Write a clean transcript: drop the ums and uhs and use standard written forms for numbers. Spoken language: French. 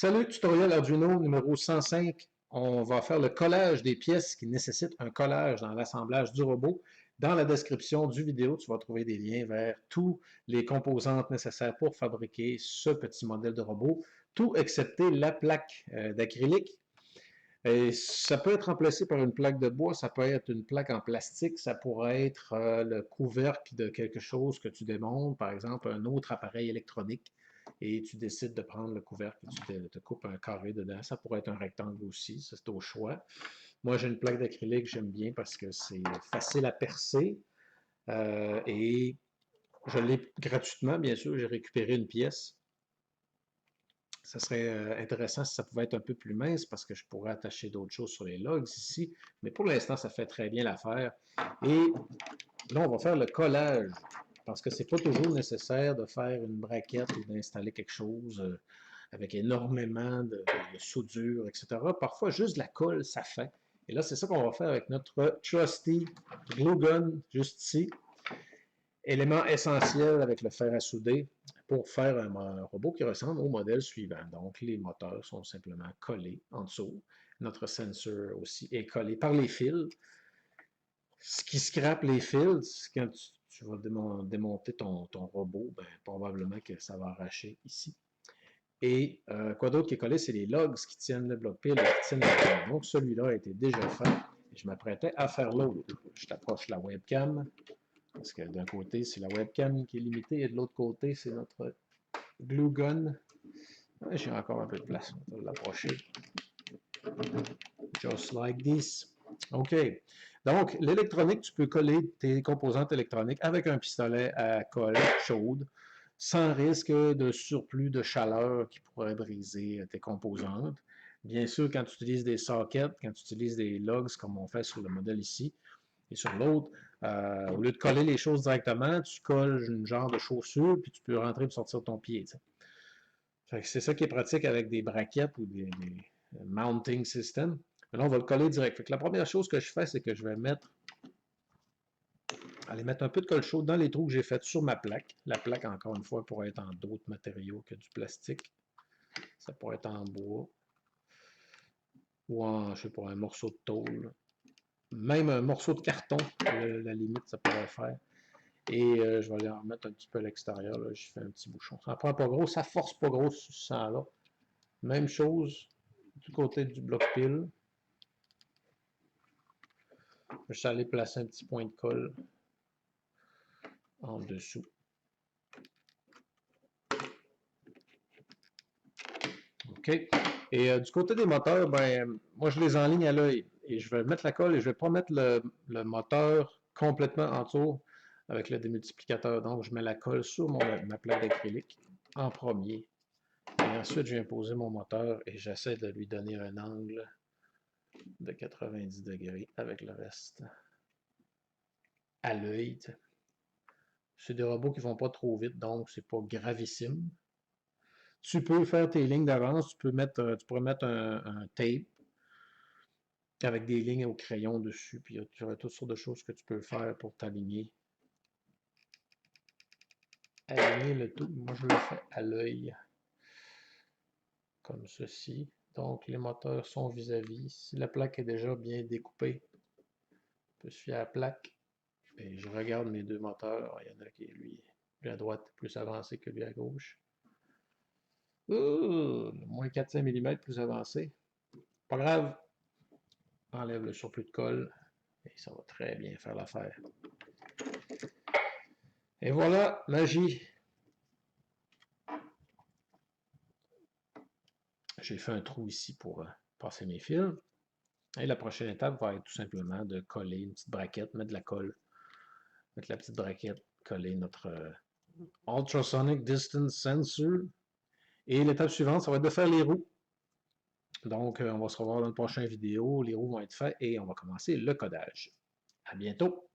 Salut, tutoriel Arduino numéro 105. On va faire le collage des pièces qui nécessitent un collage dans l'assemblage du robot. Dans la description du vidéo, tu vas trouver des liens vers tous les composantes nécessaires pour fabriquer ce petit modèle de robot, tout excepté la plaque d'acrylique. Et ça peut être remplacé par une plaque de bois, ça peut être une plaque en plastique, ça pourrait être le couvercle de quelque chose que tu démontes, par exemple un autre appareil électronique, et tu décides de prendre le couvercle et tu te coupes un carré dedans. Ça pourrait être un rectangle aussi, ça c'est au choix. Moi j'ai une plaque d'acrylique, j'aime bien parce que c'est facile à percer et je l'ai gratuitement, bien sûr, j'ai récupéré une pièce. Ça serait intéressant si ça pouvait être un peu plus mince parce que je pourrais attacher d'autres choses sur les logs ici. Mais pour l'instant, ça fait très bien l'affaire. Et là, on va faire le collage parce que c'est pas toujours nécessaire de faire une braquette ou d'installer quelque chose avec énormément de soudure, etc. Parfois, juste de la colle, ça fait. Et là, c'est ça qu'on va faire avec notre trusty glue gun juste ici. Élément essentiel avec le fer à souder pour faire un robot qui ressemble au modèle suivant. Donc, les moteurs sont simplement collés en dessous. Notre sensor aussi est collé par les fils. Ce qui scrape les fils, quand tu vas démonter ton robot, ben, probablement que ça va arracher ici. Et quoi d'autre qui est collé, c'est les logs qui tiennent le bloc pile et qui tiennent le pile. Donc, celui-là a été déjà fait. Et je m'apprêtais à faire l'autre. Je t'approche la webcam. Parce que d'un côté, c'est la webcam qui est limitée et de l'autre côté, c'est notre glue gun. Ouais, j'ai encore un peu de place. On va l'approcher. Just like this. OK. Donc, l'électronique, tu peux coller tes composantes électroniques avec un pistolet à colle chaude sans risque de surplus de chaleur qui pourrait briser tes composantes. Bien sûr, quand tu utilises des sockets, quand tu utilises des logs comme on fait sur le modèle ici, et sur l'autre, au lieu de coller les choses directement, tu colles une genre de chaussure, puis tu peux rentrer et sortir ton pied. C'est ça qui est pratique avec des braquettes ou des mounting systems. Mais là, on va le coller direct. Fait que la première chose que je fais, c'est que je vais aller mettre un peu de colle chaude dans les trous que j'ai faits sur ma plaque. La plaque, encore une fois, pourrait être en d'autres matériaux que du plastique. Ça pourrait être en bois ou en, je sais pas, un morceau de tôle. Même un morceau de carton, la limite, ça pourrait faire. Et je vais aller en remettre un petit peu à l'extérieur. Je fais un petit bouchon. Ça ne prend pas gros, ça force pas gros sur ce sang-là. Même chose du côté du bloc pile. Je suis allé placer un petit point de colle en dessous. OK. Et du côté des moteurs, ben, moi je les enligne à l'œil. Et je vais mettre la colle et je ne vais pas mettre le moteur complètement en dessous avec le démultiplicateur. Donc je mets la colle sur ma plaque d'acrylique en premier. Et ensuite, je viens poser mon moteur et j'essaie de lui donner un angle de 90 degrés avec le reste à l'œil. C'est des robots qui ne vont pas trop vite, donc c'est pas gravissime. Tu peux faire tes lignes d'avance, tu pourrais mettre un tape avec des lignes au crayon dessus, puis tu auras toutes sortes de choses que tu peux faire pour t'aligner. Aligner le tout, moi je le fais à l'œil, comme ceci. Donc les moteurs sont vis-à-vis. Si la plaque est déjà bien découpée, on peut se fier à la plaque. Et je regarde mes deux moteurs. Il y en a qui est lui à droite plus avancé que lui à gauche. Moins 400 mm plus avancé. Pas grave. Enlève le surplus de colle et ça va très bien faire l'affaire. Et voilà, magie. J'ai fait un trou ici pour passer mes fils. Et la prochaine étape va être tout simplement de coller une petite braquette, mettre de la colle, mettre la petite braquette, coller notre Ultrasonic Distance Sensor. Et l'étape suivante, ça va être de faire les roues. Donc, on va se revoir dans une prochaine vidéo. Les roues vont être faites et on va commencer le codage. À bientôt!